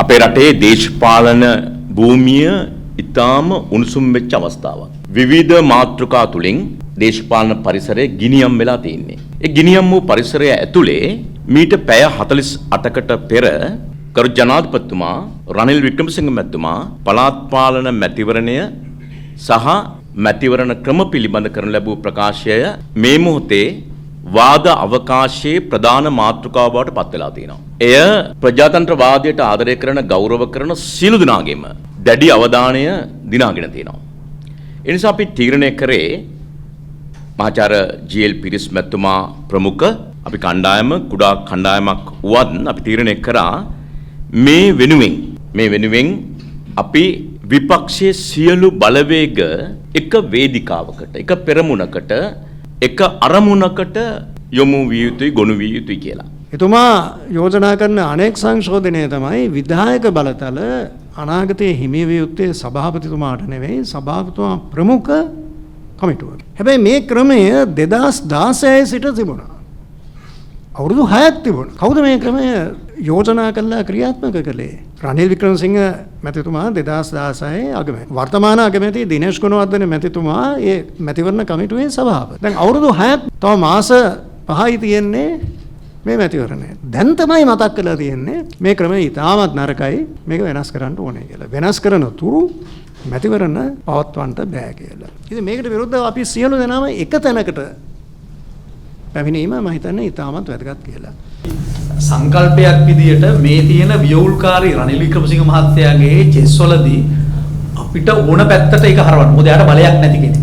අපේ රටේ දේශපාලන භූමිය ඉතාම උණුසුම් වෙච්ච අවස්ථාවක්. විවිධ මාතෘකා තුලින් දේශපාලන පරිසරය ගිනියම් වෙලා තියෙන්නේ. ඒ ගිනියම් වූ පරිසරය ඇතුලේ මීට පැය 48කට පෙර කරු ජනාධිපතිතුමා රනිල් වික්‍රමසිංහ මැතිතුමා පළාත් පාලන මැතිවරණය සහ මැතිවරණ ක්‍රම පිළිබඳ කරන ලැබූ ප්‍රකාශය මේ මොහොතේ වාද අවකාශයේ ප්‍රධාන මාතෘකාව බවට පත් වෙලා තියෙනවා. එය ප්‍රජාතන්ත්‍රවාදයට ආදරය කරන ගෞරව කරන සියලු දෙනාගේම දැඩි අවධානය දිනාගෙන තියෙනවා. ඒ නිසා අපි තීරණය කරේ මහාචාර්ය ජී.එල්. පිරිස් මැතිතුමා ප්‍රමුඛ අපි කණ්ඩායම කුඩා කණ්ඩායමක් වුවත් අපි තීරණය කරා මේ වෙනුවෙන් අපි විපක්ෂයේ සියලු බලවේග එක වේදිකාවකට එක පෙරමුණකට එක අරමුණකට යොමු විය යුතුයි ගොනු විය යුතුයි කියලා. එතුමා යෝජනා කරන අනෙක් සංශෝධනය තමයි විධායක බලතල අනාගතයේ හිමි විය යුත්තේ සභාපතිතුමාට නෙවෙයි සභාපතිතුමා ප්‍රමුඛ කමිටුවට. හැබැයි මේ ක්‍රමය 2016 සිට තිබුණා. අවුරුදු 6ක් තිබුණා. කවුද මේ ක්‍රමය යෝජනා කළා ක්‍රියාත්මක කළේ? රනිල් වික්‍රමසිංහ මැතිතුමා 2016 අගමැති. වර්තමාන අගමැති දිනේෂ් ගුණවර්ධන මැතිතුමා ඒ මැතිවරණ කමිටුවේ සභාපති. දැන් අවුරුදු 6ක් තව මාස 5යි තියෙන්නේ මේ මැතිවරණය. දැන් තමයි මතක් කරලා තියෙන්නේ මේ ක්‍රමය ඉතාමත් නරකයි මේක වෙනස් කරන්න ඕනේ කියලා. වෙනස් කරන තුරු මැතිවරණ පවත්වන්න බෑ කියලා. ඉතින් මේකට විරුද්ධව අපි සියලු දෙනාම එක තැනකට පැමිණීම මම හිතන්නේ ඉතාමත් වැදගත් කියලා. සංකල්පයක් විදියට මේ තියෙන ව්‍යවුල්කාරී රනිල් වික්‍රමසිංහ මහත්තයාගේ චෙස් වලදී අපිට ඕන පැත්තට ඒක හරවන්න. මොකද එයාට බලයක් නැති කෙනෙක්.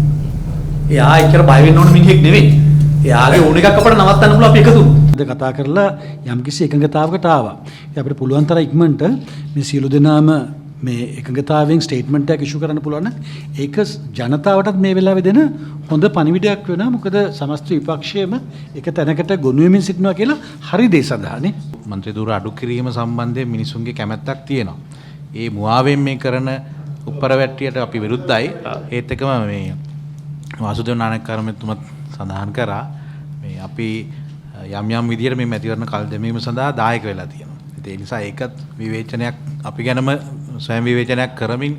එයා එච්චර බය වෙන්න ඕන මිනිහෙක් නෙවෙයි. එයාගේ ඕන එකක් අපිට නවත්තන්න පුළුවන් අපි එකතු වුණා. කතා කරලා යම්කිසි එකඟතාවකට ආවා. ඉතින් අපිට පුළුවන් තරම් ඉක්මනට මේ සියලු දෙනාම මේ එකඟතාවයෙන් ස්ටේට්මන්ට් එකක් ඉෂු කරන්න පුළුවන් නම් ඒක ජනතාවටත් මේ වෙලාවේ දෙන හොඳ පණිවිඩයක් වෙනවා. මොකද සමස්ත විපක්ෂයේම එක තැනකට ගොනු වෙමින් සිටිනවා කියලා හරි දේ සඳහානේ. මන්ත්‍රී ධූර අඩු කිරීම සම්බන්ධයෙන් මිනිසුන්ගේ කැමැත්තක් තියෙනවා. ඒ මුවාවෙන් මේ කරන උප්පරවැට්ටියට අපි විරුද්ධයි. ඒත් එකම මේ වාසුදේව නායකකාර මෙතුමත් සඳහන් කරා මේ අපි යම් විදියට මේ මැතිවරණ කල් දැමීම සඳහා දායක වෙලා තියෙනවා. ඒ නිසා ඒකත් විවේචනයක් අපි ගැනම ස්වයං විවේචනයක් කරමින්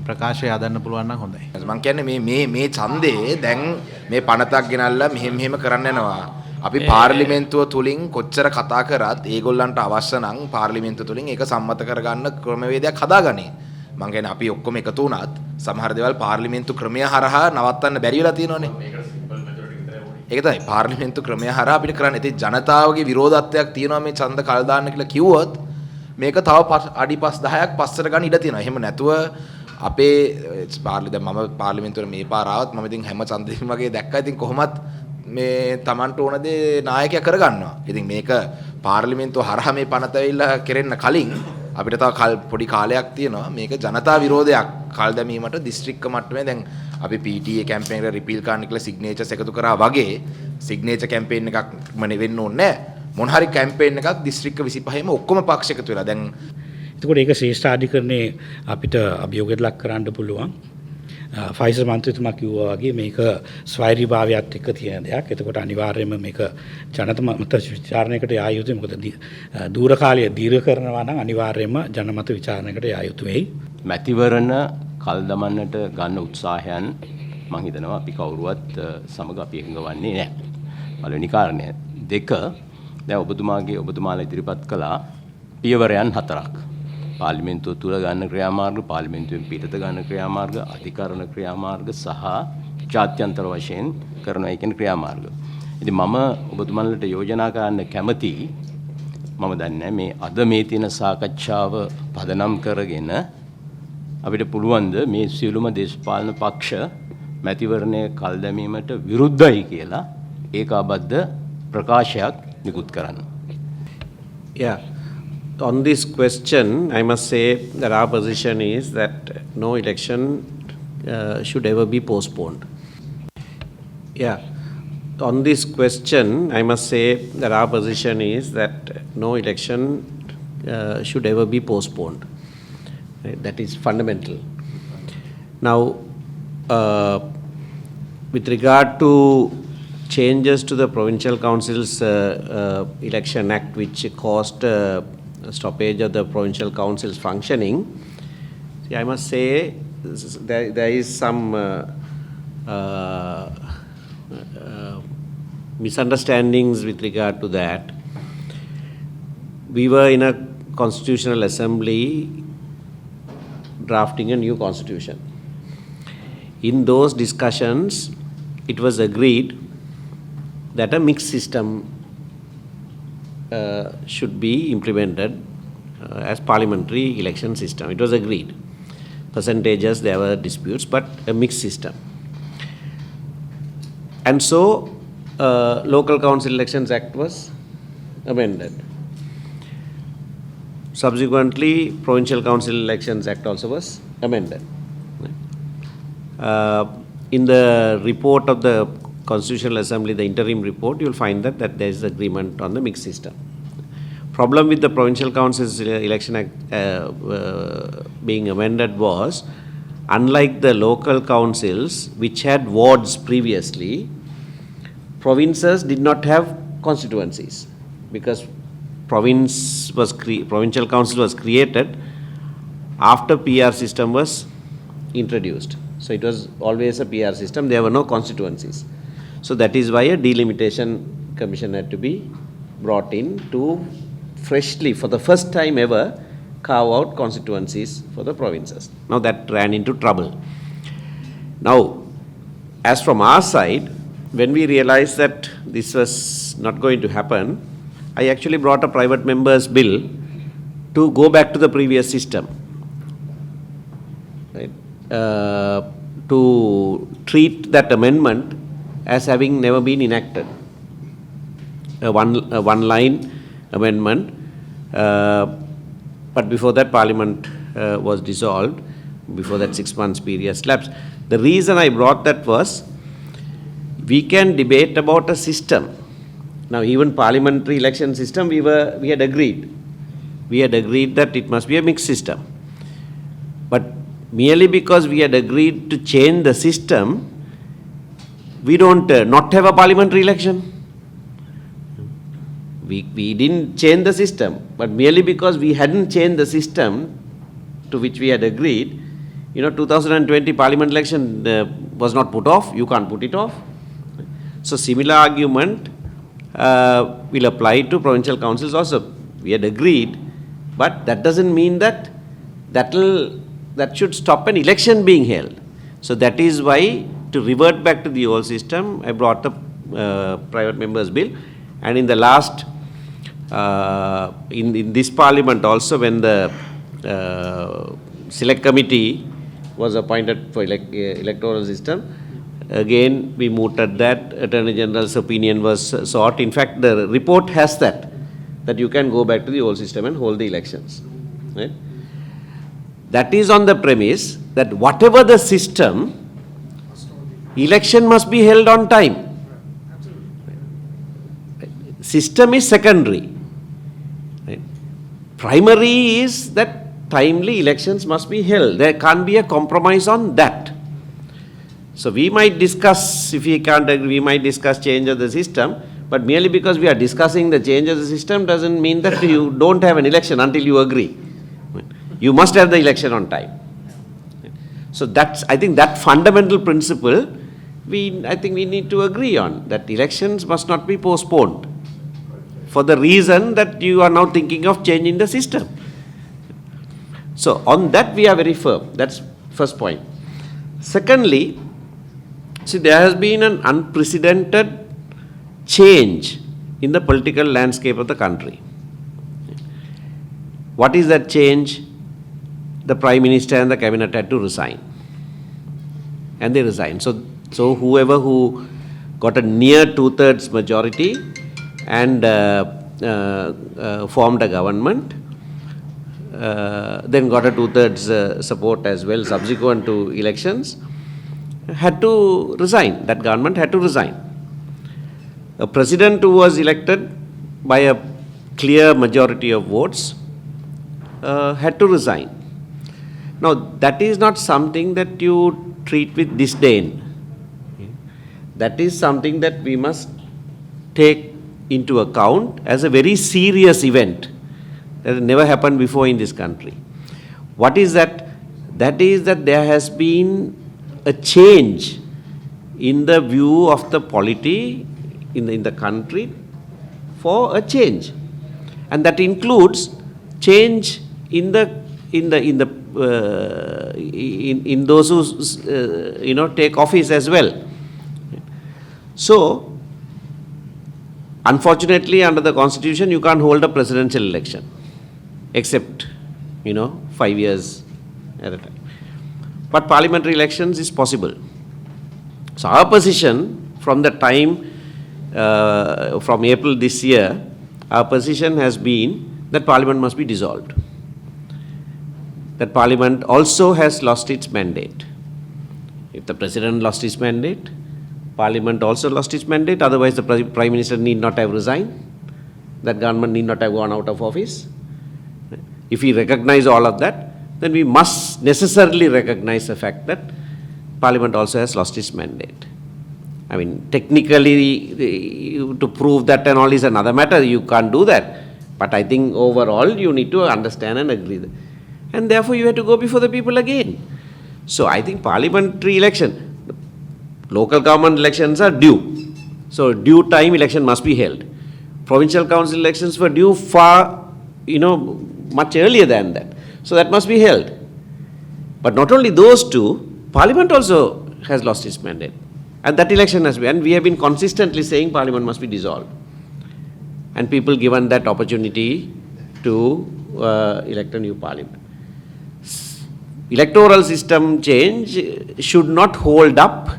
ප්‍රකාශය හදන්න පුළුවන් නම් හොඳයි. මම කියන්නේ මේ ඡන්දේ දැන් මේ පනතක් ගෙනල්ලා මෙහෙම කරන්න යනවා. අපි පාර්ලිමේන්තුව තුලින් කොච්චර කතා කරත් ඒගොල්ලන්ට අවශ්‍ය නම් පාර්ලිමේන්තුව තුලින් ඒක සම්මත කරගන්න ක්‍රමවේදයක් හදාගන්නේ. මම කියන්නේ අපි ඔක්කොම එකතු වුණත් සමහර දේවල් පාර්ලිමේන්තු ක්‍රමය හරහා නවත්තන්න බැරි වෙලා තියෙනවනේ. ඒක තමයි පාර්ලිමේන්තු ක්‍රමය හරහා අපිට කරන්න. ඉතින් ජනතාවගේ විරෝධත්වයක් තියෙනවා මේ ඡන්ද කල් දාන්න කියලා කිව්වොත් මේක තව අඩි 5-10ක් පස්සට ගන්න ඉඩ තියෙනවා. එහෙම නැතුව අපේ දැන් මම පාර්ලිමේන්තුවේ මේ පාර ආවත් මම ඉතින් හැම ඡන්දෙම වගේ දැක්කා. ඉතින් කොහොමත් මේ Tamanට ඕන දේ නායකයා කරගන්නවා. ඉතින් මේක පාර්ලිමේන්තුව හරහා මේ පනත ඇවිල්ලා කෙරෙන්න කලින් අපිට තව පොඩි කාලයක් තියෙනවා. මේක ජනතා විරෝධයක් කල් දැමීමට දිස්ත්‍රික්ක මට්ටමේ දැන් අපි PTA කැම්පේන් එක රිපීල් කරන්න කියලා සිග්නේචර්ස් එකතු කරා වගේ සිග්නේචර් කැම්පේන් එකක් වෙන්න ඕනේ නැහැ. මොන හරි කැම්පේන් එකක් දිස්ත්‍රික්ක 25ම ඔක්කොම පක්ෂ එකතු වෙලා දැන් එතකොට ඒක ශ්‍රේෂ්ඨාධිකරණයේ අපිට අභියෝගයට ලක් කරන්න පුළුවන්. ෆයිසර් මන්ත්‍රීතුමා කිව්වා වගේ මේක ස්වෛරීභාවයත් එක්ක තියෙන දෙයක්. එතකොට අනිවාර්යයෙන්ම මේක ජනත මත විචාරණයකට යා යුතුයි. මොකද දූර කාලය දීර්ඝ කරනවා නම් අනිවාර්යයෙන්ම ජනමත විචාරණයකට යා යුතු වෙයි. මැතිවරණ කල් දමන්නට ගන්න උත්සාහයන් මම හිතනවා අපි කවුරුවත් සමග අපි එකඟ වන්නේ නැහැ. පළවෙනි කාරණය. දෙක දැන් ඔබතුමාලා ඉදිරිපත් කළා පියවරයන් 4ක්. පාර්ලිමේන්තුව තුල ගන්න ක්‍රියාමාර්ග, පාර්ලිමේන්තුවෙන් පිටත ගන්න ක්‍රියාමාර්ග, අධිකරණ ක්‍රියාමාර්ග සහ ජාත්‍යන්තර වශයෙන් කරන ඒ කියන්නේ ක්‍රියාමාර්ග. ඉතින් මම ඔබතුමාලට යෝජනා කරන්න කැමතියි. මම දන්නේ මේ අද මේ තියෙන සාකච්ඡාව පදනම් කරගෙන අපිට පුළුවන් ද මේ සියලුම දේශපාලන පක්ෂ මැතිවරණයේ කල් දැමීමට විරුද්ධයි කියලා ඒකාබද්ධ ප්‍රකාශයක් නිකුත් කරන්න. Yeah. On this question, I must say that our position is that no election should ever be postponed. Yeah. On this question, I must say that our position is that no election should ever be postponed. That is fundamental. Now, with regard to changes to the Provincial Council's Election Act, which caused stoppage of the provincial council's functioning, see, I must say there is some misunderstandings with regard to that. We were in a constitutional assembly drafting a new constitution. In those discussions, it was agreed that a mixed system should be implemented as parliamentary election system. It was agreed. Percentages, there were disputes, but a mixed system. And so, Local Council Elections Act was amended. Subsequently, Provincial Council Elections Act also was amended. In the report of the Constitutional Assembly, the interim report, you will find that there is agreement on the mixed system. Problem with the Provincial Council's Election Act being amended was, unlike the local councils which had wards previously, provinces did not have constituencies because provincial council was created after PR system was introduced. So it was always a PR system, there were no constituencies. So that is why a delimitation commission had to be brought in to freshly, for the first time ever, carve out constituencies for the provinces. Now that ran into trouble. Now, as from our side, when we realized that this was not going to happen, I actually brought a private member's bill to go back to the previous system. Right? To treat that amendment as having never been enacted. A one-line amendment, but before that Parliament was dissolved, before that 6 months period lapsed. The reason I brought that was, we can debate about a system. Now even parliamentary election system, we had agreed. We had agreed that it must be a mixed system. But merely because we had agreed to change the system, we don't not have a parliamentary election. We didn't change the system, but merely because we hadn't changed the system to which we had agreed, 2020 parliament election was not put off, you can't put it off. So similar argument will apply to provincial councils also. We had agreed, but that doesn't mean that should stop an election being held. So that is why, to revert back to the old system, I brought the private member's bill. And in the last, in this parliament also, when the select committee was appointed for electoral system, again we mooted that. Attorney General's opinion was sought. In fact, the report has that you can go back to the old system and hold the elections. Right? That is on the premise that whatever the system, election must be held on time. System is secondary. Right? Primary is that timely elections must be held. There can't be a compromise on that. So we might discuss, if we can't agree, we might discuss change of the system, but merely because we are discussing the change of the system doesn't mean that you don't have an election until you agree. You must have the election on time. So I think that fundamental principle, I think we need to agree on, that elections must not be postponed for the reason that you are now thinking of changing the system. So on that we are very firm. That's first point. Secondly, see, there has been an unprecedented change in the political landscape of the country. What is that change? The Prime Minister and the Cabinet had to resign. And they resigned. So whoever who got a near 2/3 majority and formed a government, then got a 2/3 support as well subsequent to elections, had to resign. That government had to resign. A president who was elected by a clear majority of votes had to resign. Now, that is not something that you treat with disdain. That is something that we must take into account as a very serious event That has never happened before in this country. What is that? That is that there has been a change in the view of the polity in the country for a change, and that includes change in those who take office as well. So, unfortunately, under the constitution, you can't hold a presidential election, except 5 years at a time. But parliamentary elections is possible. So our position from the time from April this year, our position has been that Parliament must be dissolved. That Parliament also has lost its mandate. If the President lost his mandate, Parliament also lost its mandate, otherwise the Prime Minister need not have resigned, that government need not have gone out of office. If we recognize all of that, then we must necessarily recognize the fact that Parliament also has lost its mandate. I mean, technically, to prove that and all is another matter, you can't do that. But I think overall, you need to understand and agree that. And therefore, you have to go before the people again. So I think parliamentary election, local government elections are due. So due time election must be held. Provincial council elections were due far, much earlier than that. So that must be held. But not only those two, Parliament also has lost its mandate. And that election has been, and we have been consistently saying Parliament must be dissolved. And people given that opportunity to elect a new Parliament. Electoral system change should not hold up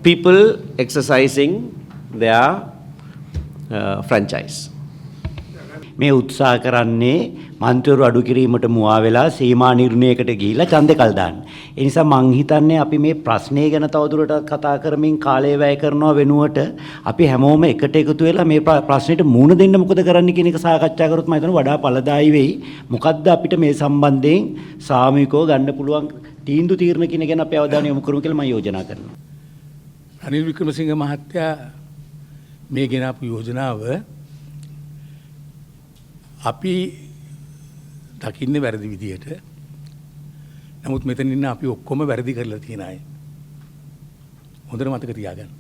people exercising their franchise. මේ උත්සාහ කරන්නේ මන්ත්‍රීවරු අඩු කිරීමට මුවා වෙලා සීමා නිර්ණයකට ගිහිලා ඡන්දේ කල් දාන්න. ඒ නිසා මං හිතන්නේ අපි මේ ප්‍රශ්නේ ගැන තවදුරටත් කතා කරමින් කාලය වැය කරනවා වෙනුවට අපි හැමෝම එකට එකතු වෙලා මේ ප්‍රශ්නෙට මුහුණ දෙන්න මොකද කරන්න කියන එක සාකච්ඡා කරොත් මම හිතනවා වඩා ඵලදායී වෙයි. මොකද්ද අපිට මේ සම්බන්ධයෙන් සාමූහිකව ගන්න පුළුවන් තීන්දුව తీරන කියන ගැන අපි අවධානය යොමු කරමු කියලා මම යෝජනා කරනවා. රනිල් වික්‍රමසිංහ මහත්තයා මේ ගෙනාපු යෝජනාව අපි දකින්නේ වැරදි විදියට. නමුත් මෙතන ඉන්න අපි ඔක්කොම වැරදි කරලා තියෙන අය. හොඳට මතක තියාගන්න.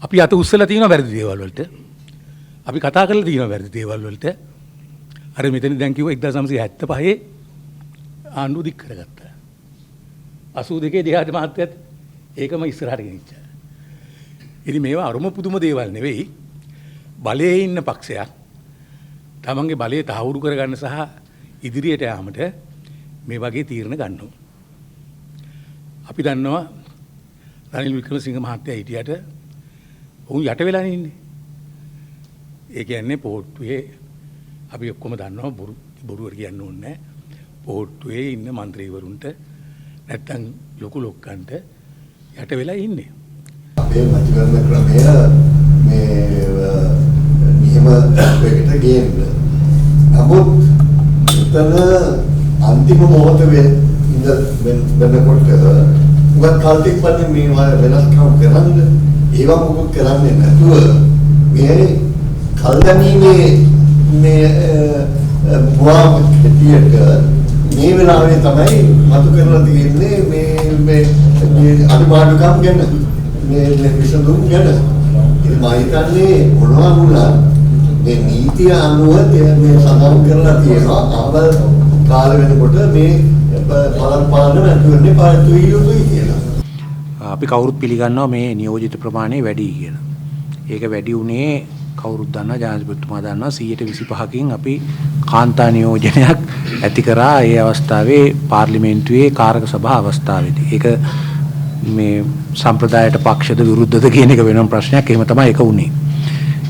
අපි අත උස්සලා තියෙනවා වැරදි දේවල් වලට. අපි කතා කරලා තියෙනවා වැරදි දේවල් වලට. අර මෙතන දැන් කිව්වා 1975 ආණ්ඩුව දික් කරගත්තා. 82 දිහාට මහත්තයත් ඒකම ඉස්සරහට ගෙනිච්චා. ඉතින් මේවා අරුම පුදුම දේවල් නෙවෙයි. බලයේ ඉන්න පක්ෂයක් තමන්ගේ බලය තහවුරු කරගන්න සහ ඉදිරියට යාමට මේ වගේ තීරණ ගන්නවා. අපි දන්නවා රනිල් වික්‍රමසිංහ මහත්තයා හිටියට ඔවුන් යට වෙලා ඉන්නේ. ඒ කියන්නේ පොට්ටුවේ අපි ඔක්කොම දන්නවා බොරුවට කියන්න ඕනේ නැහැ. පොට්ටුවේ ඉන්න മന്ത്രിවරුන්ට නැත්තම් ලොකු ලොක්කන්ට යට වෙලා ඉන්නේ. අපේ මැතිවරණ ක්‍රමය මේ නියම එකට ගේන්න. නමුත් එතන අන්තිම මොහොත වෙනකොට උගත් කාලෙක පස්සේ මේවා වෙනස්කම් කරන්න ඒවා මොකක් කරන්නේ නැතුව මේ කල්දමීමේ මේ බුවා පිටියට මේ වෙලාවේ තමයි මතු කරලා තියෙන්නේ මේ අනුමානකම් ගැන මේ විසඳුම් ගැන. ඉතින් මම හිතන්නේ මොනවා වුණත් මේ නීතිය අනුව මේ සඳහන් කරලා තියෙනවා ආවල් කාල වෙනකොට මේ පාලන නැතුවන්නේ පාවිච්චි යුතුයි කියලා. අපි කවුරුත් පිළිගන්නවා මේ නියෝජිත ප්‍රමාණය වැඩි කියලා. ඒක වැඩි උනේ කවුරුත් දන්නවා ජනාධිපතිතුමා දන්නවා 125කින් අපි කාන්තා නියෝජනයක් ඇති කරා ඒ අවස්ථාවේ පාර්ලිමේන්තුවේ කාරක සභා අවස්ථාවේදී. ඒක මේ සම්ප්‍රදායට පක්ෂද විරුද්ධද කියන එක වෙනම ප්‍රශ්නයක්. එහෙම තමයි ඒක උනේ.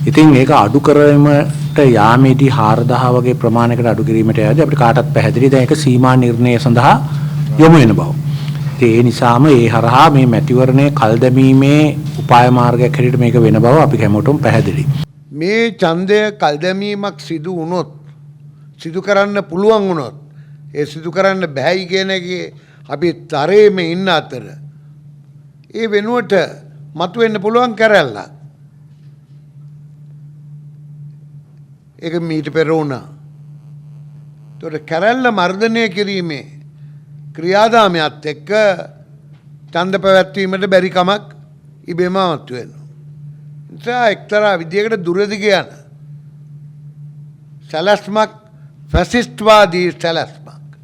ඉතින් ඒක අඩු කරවීමට යාමේදී 4000 වගේ ප්‍රමාණයකට අඩු කිරීමට යද්දී අපිට කාටත් පැහැදිලි දැන් ඒක සීමා නිර්ණය සඳහා යොමු වෙන බව. ඒ නිසාම ඒ හරහා මේ මැතිවරණය කල් දැමීමේ උපාය මාර්ගයක් හැටියට මේක වෙන බව අපි හැමෝටම පැහැදිලි. මේ ඡන්දය කල් දැමීමක් සිදු වුණොත් සිදු කරන්න පුළුවන් වුණොත් ඒ සිදු කරන්න බෑයි කියන එකේ අපි තරයේම ඉන්න අතර ඒ වෙනුවට මතුවෙන්න පුළුවන් කරැල්ල. ඒක මීට පෙර වුණා. ඒතකොට කැරැල්ල මර්ධනය කිරීමේ ක්‍රියාදාමයත් එක්ක ඡන්ද පැවැත්වීමට බැරි කමක් ඉබේම මතු වෙනවා. නිසා එක්තරා විදියකට දුරදිග යන සැලැස්මක් ෆැසිස්ට්වාදී සැලැස්මක්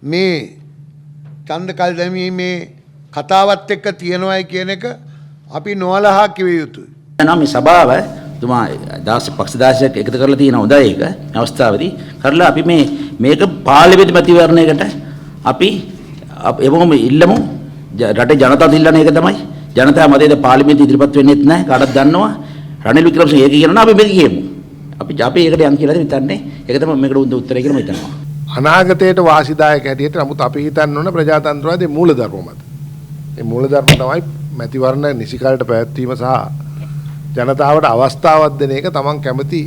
මේ ඡන්ද කල් දැමීමේ කතාවත් එක්ක තියෙනවයි කියන එක අපි නොවලහා කිව යුතුයි. නම් මේ සභාව තුමා පක්ෂ 16ක් එකතු කරලා තියෙන හොඳයි ඒක අවස්ථාවේදී කරලා අපි මේක පාර්ලිමේන්තු මැතිවරණයකට අපි එවම ඉල්ලමු රටේ ජනතාව ඉල්ලන එක තමයි ජනතාව මතයද පාර්ලිමේන්තු ඉදිරිපත් වෙන්නේත් නැහැ කාටවත් දන්නවා රනිල් වික්‍රමසිංහ ඒක කියනවා අපි මේක කියමු අපි ඒකට යන් කියලා හිතන්නේ ඒක තමයි මේකට උත්තරය කියලා මම හිතනවා අනාගතයට වාසිදායක හැටියට නමුත් අපි හිතන්න ඕන ප්‍රජාතන්ත්‍රවාදයේ මූලධර්ම මත මේ මූලධර්ම තමයි මැතිවරණ නිසිකාලට පැවැත්වීම සහ ජනතාවට අවස්ථාවක් දෙන එක තමන් කැමති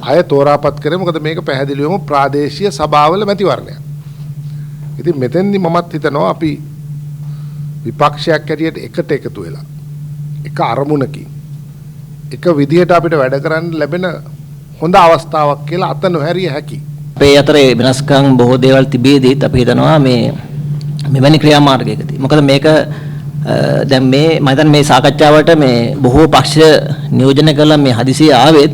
අය තෝරාපත් කරේ මොකද මේක පැහැදිලිවම ප්‍රාදේශීය සභාවල මැතිවරණයක්. ඉතින් මෙතෙන්දි මමත් හිතනවා අපි විපක්ෂයක් හැටියට එකට එකතු වෙලා එක අරමුණකින් එක විදිහට අපිට වැඩ කරන්න ලැබෙන හොඳ අවස්ථාවක් කියලා අත නොහැරිය හැකියි. අපේ අතරේ වෙනස්කම් බොහෝ දේවල් තිබේදීත් අපි හිතනවා මෙවැනි ක්‍රියාමාර්ගයකදී. මොකද මේක දැන් මම හිතන්නේ මේ සාකච්ඡාවට මේ බොහෝ පක්ෂ නියෝජනය කළා මේ හදිසිය ආවෙත්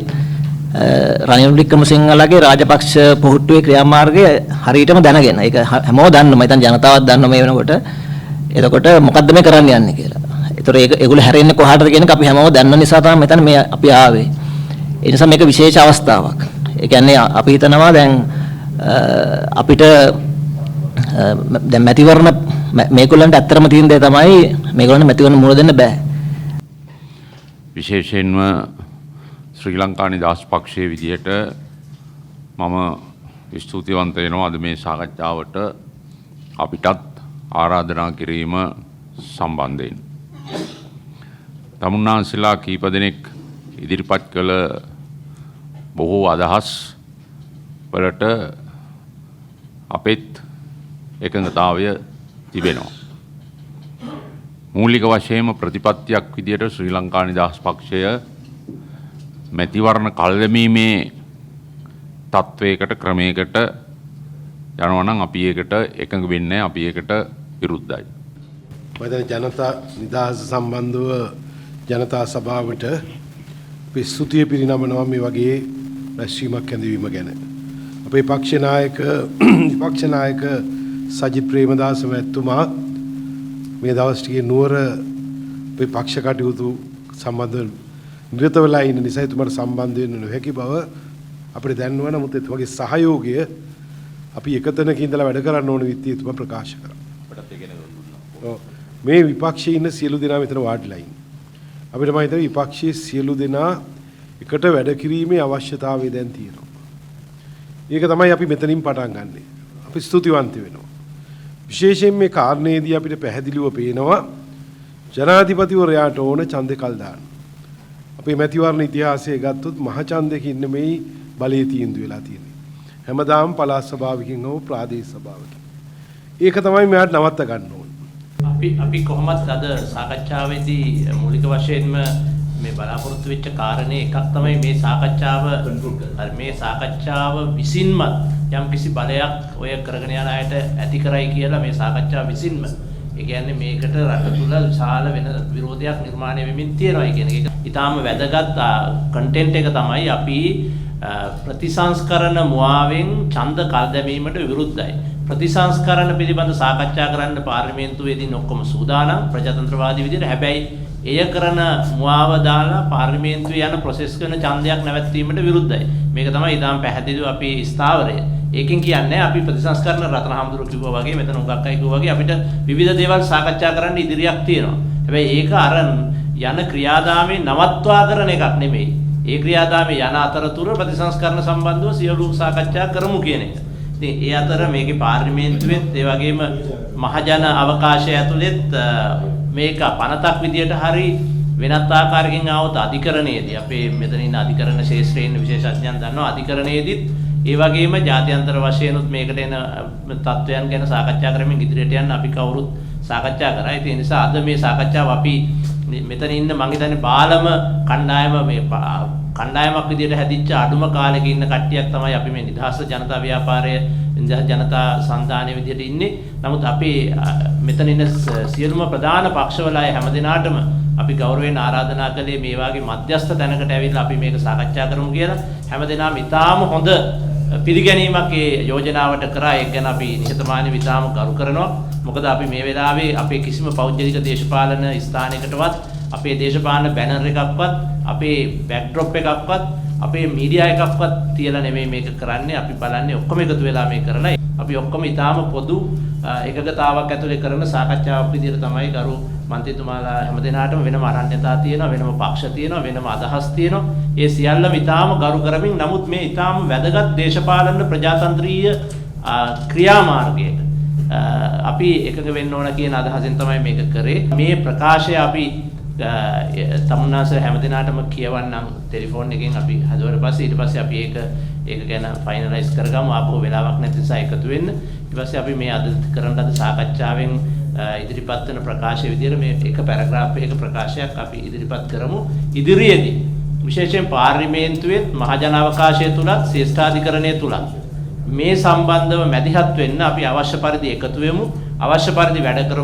රනිල් වික්‍රමසිංහලගේ රාජපක්ෂ පොහුට්ටුවේ ක්‍රියාමාර්ගය හරියටම දැනගෙන ඒක හැමෝම දන්නවා මම හිතන්නේ ජනතාවත් දන්නවා මේ වෙනකොට එතකොට මොකද්ද මේ කරන්න යන්නේ කියලා. ඒතර ඒගොල්ලෝ හැරෙන්නේ කොහාටද කියන එක අපි හැමෝම දන්න නිසා තමයි මම හිතන්නේ අපි ආවේ. ඒ නිසා මේක විශේෂ අවස්ථාවක්. ඒ කියන්නේ අපි හිතනවා දැන් අපිට දැන් මැතිවරණ මේගොල්ලන්ට ඇත්තටම තියෙන දේ තමයි මේගොල්ලන්ට මැතිවරණ මුල දෙන්න බෑ. විශේෂයෙන්ම ශ්‍රී ලංකා නිදහස් පක්ෂයේ විදියට මම ස්තුතිවන්ත වෙනවා අද මේ සාකච්ඡාවට අපිටත් ආරාධනා කිරීම සම්බන්ධයෙන්. තමුන්නාන්සලා කීප දෙනෙක් ඉදිරිපත් කළ බොහෝ අදහස් වලට අපෙත් එකඟතාවය තිබෙනවා. මූලික වශයෙන්ම ප්‍රතිපත්තියක් විදියට ශ්‍රී ලංකා නිදහස් පක්ෂය මැතිවරණ කල්දැමීමේ තත්ත්වයකට ක්‍රමයකට යනවා නම් අපි ඒකට එකඟ වෙන්නේ අපි ඒකට විරුද්ධයි. මම ජනතා නිදහස සම්බන්ධව ජනතා සභාවට අපි ස්තුතිය පිරිනමනවා මේ වගේ රැස්වීමක් ඇඳවීම ගැන. අපේ විපක්ෂ නායක සජිත් ප්‍රේමදාස මැතිතුමා මේ දවස් ටිකේ නුවර අපේ පක්ෂ කටයුතු සම්බන්ධව නිරත වෙලා ඉන්න නිසා එතුමාට සම්බන්ධ වෙන්න නොහැකි බව අපිට දැනනවා. නමුත් එතුමාගේ සහයෝගය අපි එකතැනක ඉඳලා වැඩ කරන්න ඕන විදිහට එතුමා ප්‍රකාශ කරා. මේ විපක්ෂයේ ඉන්න සියලු දෙනා මෙතන වාඩිලා ඉන්නේ. අපිට මම හිතන්නේ විපක්ෂයේ සියලු දෙනා එකට වැඩ කිරීමේ අවශ්‍යතාවය දැන් තියෙනවා. ඒක තමයි අපි මෙතනින් පටන් ගන්නෙ. අපි ස්තුතිවන්ත වෙනවා. විශේෂයෙන් මේ කාරණේදී අපිට පැහැදිලිව පේනවා ජනාධිපතිවරයාට ඕන ඡන්දේ කල් දාන්න. අපේ මැතිවරණ ඉතිහාසය ගත්තොත් මහ ඡන්දයකින් නෙමෙයි බලයේ තීන්දුව වෙලා තියෙන්නේ. හැමදාම පළාත් සභාවකින් හෝ ප්‍රාදේශ සභාවකින්. ඒක තමයි මෙයාට නවත්ත ගන්න ඕනේ. අපි කොහොමත් අද සාකච්ඡාවේදී මූලික වශයෙන්ම මේ බලාපොරොත්තු වෙච්ච කාරණේ එකක් තමයි මේ සාකච්ඡාව විසින්ම යම් කිසි බලයක් ඔය කරගෙන යන අයට ඇති කරයි කියලා මේ සාකච්ඡාව විසින්ම ඒ කියන්නේ මේකට රට තුල විශාල වෙන විරෝධයක් නිර්මාණය වෙමින් තියෙනවා කියන එක. ඊටාම වැදගත් කන්ටෙන්ට් එක තමයි අපි ප්‍රතිසංස්කරණ මුවාවෙන් ඡන්ද කල් දැමීමට විරුද්ධයි. ප්‍රතිසංස්කරණ පිළිබඳ සාකච්ඡා කරන්න පාර්ලිමේන්තුවේදී ඔක්කොම සූදානම් ප්‍රජාතන්ත්‍රවාදී විදිහට. හැබැයි එය කරන මුවාව දාලා පාර්ලිමේන්තුවේ යන ප්‍රොසෙස් කරන ඡන්දයක් නැවැත්වීමට විරුද්ධයි. මේක තමයි ඊටාම පැහැදිලිව අපි ස්ථාවරය. ඒකෙන් කියන්නේ අපි ප්‍රතිසංස්කරණ රත්නහාමුදුරුවෝ කිව්වා වගේ මෙතන උගක් අය කිව්වා වගේ අපිට විවිධ දේවල් සාකච්ඡා කරන්න ඉදිරියක් තියෙනවා. හැබැයි ඒක අරන් යන ක්‍රියාදාමේ නවත්වා කරන එකක් නෙමෙයි. ඒ ක්‍රියාදාමේ යන අතරතුර ප්‍රතිසංස්කරණ සම්බන්ධව සියලු සාකච්ඡා කරමු කියන එක. ඉතින් ඒ අතර මේකේ පාර්ලිමේන්තුවෙත් ඒ වගේම මහජන අවකාශය ඇතුළෙත් මේක පනතක් විදියට හරි වෙනත් ආකාරයකින් ආවොත් අධිකරණයේදී අපේ මෙතන ඉන්න අධිකරණ ශාස්ත්‍රයේ ඉන්න විශේෂඥයන් දන්නවා අධිකරණයේදීත් ඒ වගේම ජාත්‍යන්තර වශයෙන් උත් මේකට එන තත්ත්වයන් ගැන සාකච්ඡා කරමින් ඉදිරියට යන්න අපි කවුරුත් සාකච්ඡා කරා. ඒ නිසා අද මේ සාකච්ඡාව අපි මෙතන ඉන්න මම හිතන්නේ බාලම කණ්ඩායම මේ කණ්ඩායමක් විදිහට හැදිච්ච අඩුම කාලෙක ඉන්න කට්ටියක් තමයි අපි මේ නිදහස් ජනතා ව්‍යාපාරය ජනතා සන්ධානයේ විදිහට ඉන්නේ. නමුත් අපි මෙතන ඉන්න සියලුම ප්‍රධාන පක්ෂවල අය හැමදෙනාටම අපි ගෞරවයෙන් ආරාධනා කළේ මේ වගේ මධ්‍යස්ථ තැනකට ඇවිල්ලා අපි මේක සාකච්ඡා කරමු කියලා. හැමදෙනාම ඉතාම හොඳ පිළිගැනීමක් ඒ යෝජනාවට කරා. ඒක ගැන අපි නිහතමානීව ඉතාම ගරු කරනවා. මොකද අපි මේ වෙලාවේ අපේ කිසිම පෞද්ගලික දේශපාලන ස්ථානයකටවත් අපේ දේශපාලන බැනර් එකක්වත් අපේ බෑක්ඩ්‍රොප් එකක්වත් අපේ මීඩියා එකක්වත් තියලා නෙමෙයි මේක කරන්නේ. අපි බලන්නේ ඔක්කොම එකතු වෙලා මේක කරලා අපි ඔක්කොම ඊටාම පොදු එකගතාවක් ඇතුලේ කරන සාකච්ඡාවක් විදිහට තමයි ගරු මන්ත්‍රීතුමාලා හැමදෙනාටම වෙනම අරණ්‍යතා තියෙනවා, වෙනම පක්ෂ තියෙනවා, වෙනම අදහස් තියෙනවා. ඒ සියල්ලම ඊටාම ගරු කරමින් නමුත් මේ ඊටාම වැදගත් දේශපාලන ප්‍රජාතන්ත්‍රීය ක්‍රියාමාර්ගයක අපි එකග වෙන්න ඕන කියන අදහසෙන් තමයි මේක කරේ. මේ ප්‍රකාශය අපි තමුන්නාසර හැමදෙනාටම කියවන්නම් ටෙලිෆෝන් එකෙන් අපි හදුවට පස්සේ ඊට පස්සේ අපි ඒක ගැන ෆයිනලයිස් කරගමු. ආපහු වෙලාවක් නැති නිසා එකතු වෙන්න. ඊට පස්සේ අපි මේ අද කරන ලද සාකච්ඡාවෙන් ඉදිරිපත් වෙන ප්‍රකාශය විදිහට මේ එක පැරග්‍රාෆ් එකක ප්‍රකාශයක් අපි ඉදිරිපත් කරමු. ඉදිරියේදී විශේෂයෙන් පාර්ලිමේන්තුවේ මහජන අවකාශය තුලත් ශ්‍රේෂ්ඨාධිකරණය තුලත් මේ සම්බන්ධව මැදිහත් වෙන්න අපි අවශ්‍ය පරිදි එකතු වෙමු. අවශ්‍ය පරිදි වැඩ කරමු.